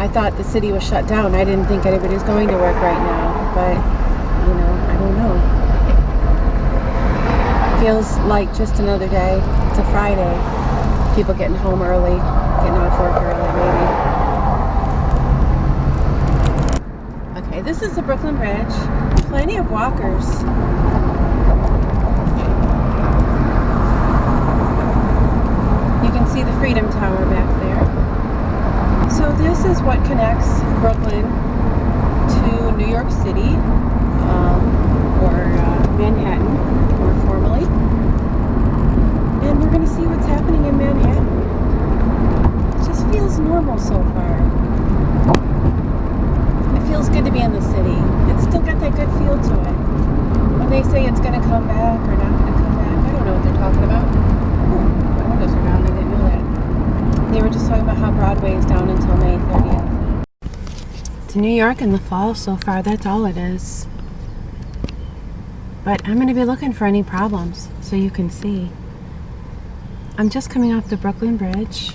I thought the city was shut down. I didn't think anybody was going to work right now, but, you know, I don't know. Feels like just another day. It's a Friday. People getting home early, getting off work early, maybe. Okay, this is the Brooklyn Bridge. Plenty of walkers. You can see the Freedom Tower back there. So this is what connects Brooklyn to New York City, or Manhattan, more formally. And we're going to see what's happening in Manhattan. It just feels normal so far. It feels good to be in the city. It's still got that good feel to it. When they say it's going to come back or not going to come back, I don't know what they're talking about. Ooh, my windows are down. I didn't know that. They were just talking about how Broadway is down until May 30th. It's New York in the fall so far. That's all it is. But I'm going to be looking for any problems so you can see. I'm just coming off the Brooklyn Bridge.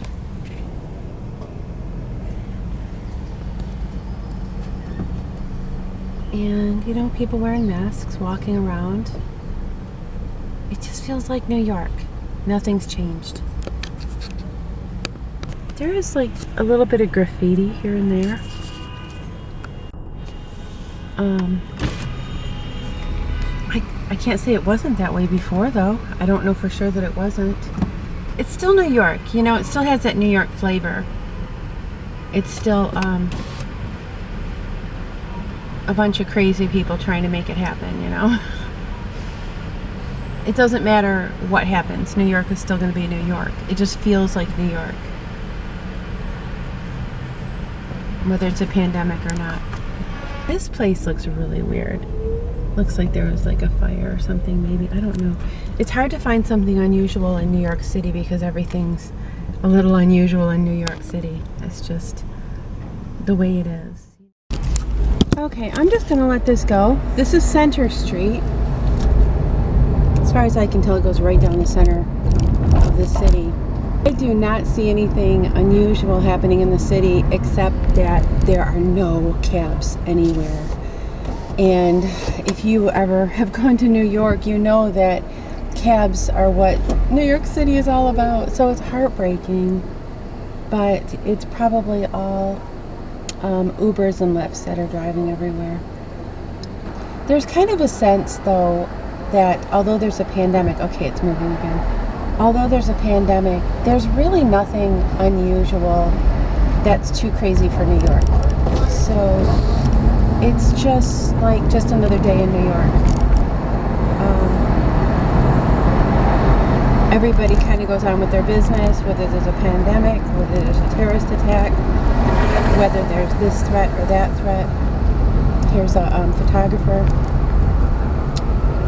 And, you know, people wearing masks, walking around. It just feels like New York. Nothing's changed. There is like a little bit of graffiti here and there. I can't say it wasn't that way before, though. I don't know for sure that it wasn't. It's still New York, you know, it still has that New York flavor. It's still a bunch of crazy people trying to make it happen, you know. It doesn't matter what happens. New York is still going to be New York. It just feels like New York. Whether it's a pandemic or not. This place looks really weird. Looks like there was like a fire or something, maybe. I don't know. It's hard to find something unusual in New York City because everything's a little unusual in New York City. It's just the way it is. Okay, I'm just gonna let this go. This is Center Street. As far as I can tell, it goes right down the center of the city. I do not see anything unusual happening in the city except that there are no cabs anywhere. And if you ever have gone to New York, you know that cabs are what New York City is all about. So it's heartbreaking, but it's probably all Ubers and Lyfts that are driving everywhere. There's kind of a sense, though, that although there's a pandemic, okay, it's moving again. Although there's a pandemic, there's really nothing unusual that's too crazy for New York. So it's just like just another day in New York. Everybody kind of goes on with their business, whether there's a pandemic, whether there's a terrorist attack, whether there's this threat or that threat. Here's a photographer.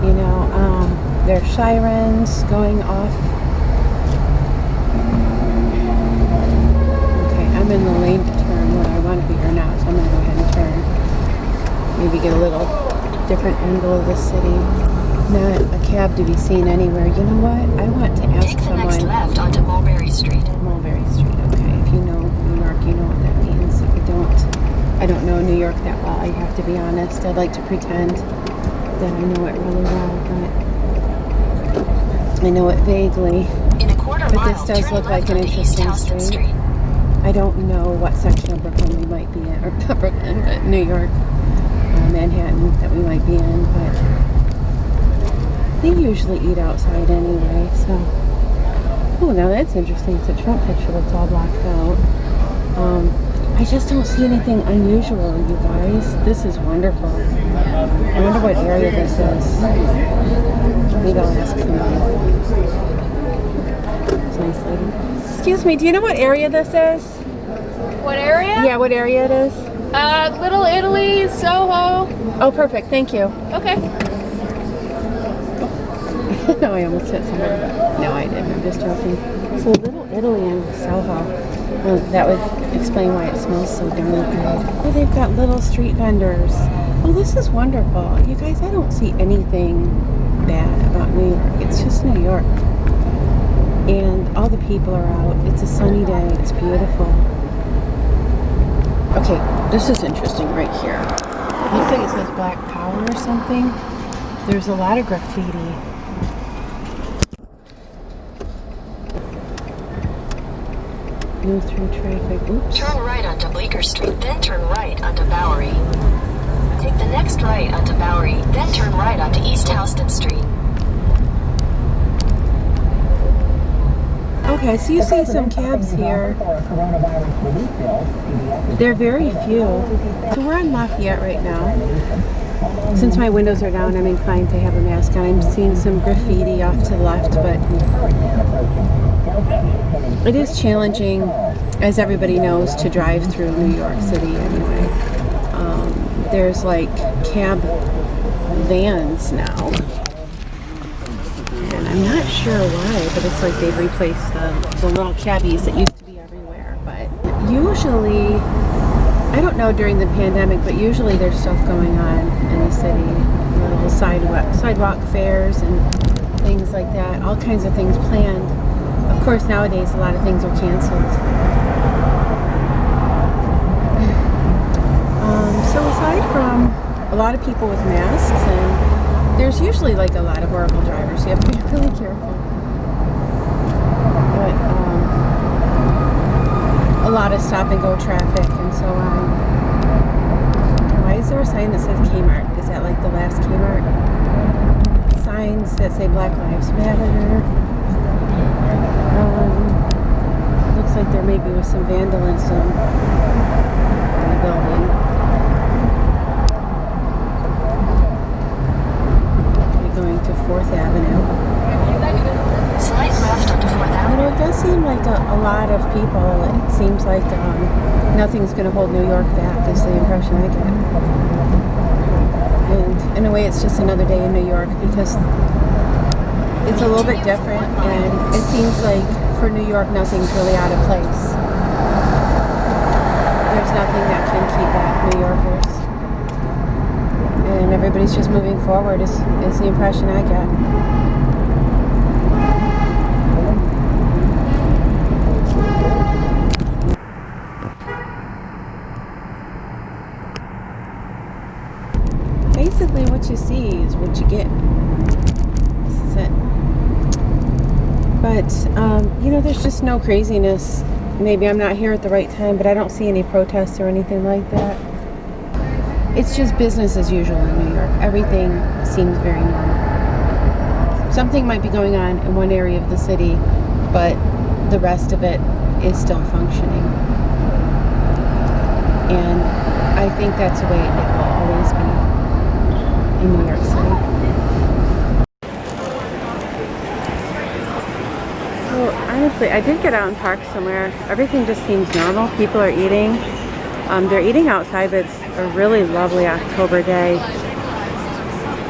You know, there's sirens going off. Okay, I'm in the lane to turn where I want to be or not, so I'm going to go ahead and turn. Maybe get a little different angle of the city. Not a cab to be seen anywhere. You know what? I want to ask someone. Take the next left onto Mulberry Street. Mulberry Street. Okay, if you know New York, you know what that means. I don't know New York that well. I have to be honest. I'd like to pretend that I know it really well, but I know it vaguely. In a quarter but mile, this does turn look like left an onto East interesting Houston street. I don't know what section of Brooklyn we might be in, or not Brooklyn, but New York, Manhattan that we might be in, but they usually eat outside anyway, so. Oh, now that's interesting. It's a Trump picture that's all blocked out. I just don't see anything unusual, you guys. This is wonderful. I wonder what area this is. Maybe I'll ask somebody. It's a nice lady. Excuse me, do you know what area this is? What area? Yeah, what area it is? Little Italy, Soho. Oh, perfect. Thank you. Okay. No, I almost hit somebody. No, I didn't. I'm just joking. So Little Italy in Soho. Well, that would explain why it smells so darn good. Oh, they've got little street vendors. Oh, this is wonderful. You guys, I don't see anything bad about New York. It's just New York. And all the people are out. It's a sunny day. It's beautiful. Okay, this is interesting right here. It looks like it says Black Power or something. There's a lot of graffiti. Move through traffic. Oops. Turn right onto Bleecker Street, then turn right onto Bowery. Take the next right onto Bowery, then turn right onto East Houston Street. Okay, so you see some cabs here. They're very few. So we're on Lafayette right now. Since my windows are down, I'm inclined to have a mask on. I'm seeing some graffiti off to the left, but it is challenging, as everybody knows, to drive through New York City anyway. There's like cab vans now. And I'm not sure why, but it's like they've replaced the little cabbies that used to be everywhere. But usually, I don't know during the pandemic, but usually there's stuff going on in the city. Little sidewalk fairs and things like that. All kinds of things planned. Of course, nowadays a lot of things are canceled. So aside from a lot of people with masks, and there's usually like a lot of horrible drivers, so you have to be really careful. But a lot of stop and go traffic and so on. Why is there a sign that says Kmart? Is that like the last Kmart? Signs that say Black Lives Matter. Looks like there maybe was some vandalism in the building. We're going to 4th Avenue. Slight left onto 4th You Avenue. know, it does seem like a lot of people. It seems like nothing's going to hold New York back, is the impression I get. And in a way, it's just another day in New York because it's a little bit different, and it seems like for New York, nothing's really out of place. There's nothing that can keep back New Yorkers. And everybody's just moving forward is the impression I get. Basically, what you see is what you get. This is it. But, you know, there's just no craziness. Maybe I'm not here at the right time, but I don't see any protests or anything like that. It's just business as usual in New York. Everything seems very normal. Something might be going on in one area of the city, but the rest of it is still functioning. And I think that's the way it will always be in New York City. So honestly, I did get out and park somewhere. Everything just seems normal. People are eating. They're eating outside, but it's a really lovely October day.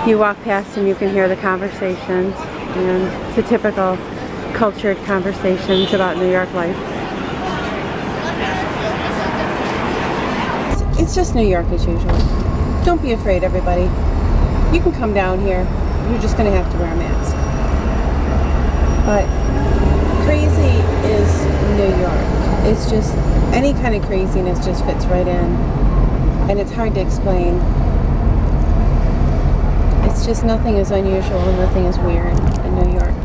You walk past and you can hear the conversations, and it's a typical cultured conversations about New York life. It's just New York as usual. Don't be afraid, everybody. You can come down here. You're just going to have to wear a mask. But crazy is New York. It's just, any kind of craziness just fits right in. And it's hard to explain. It's just nothing is unusual and nothing is weird in New York.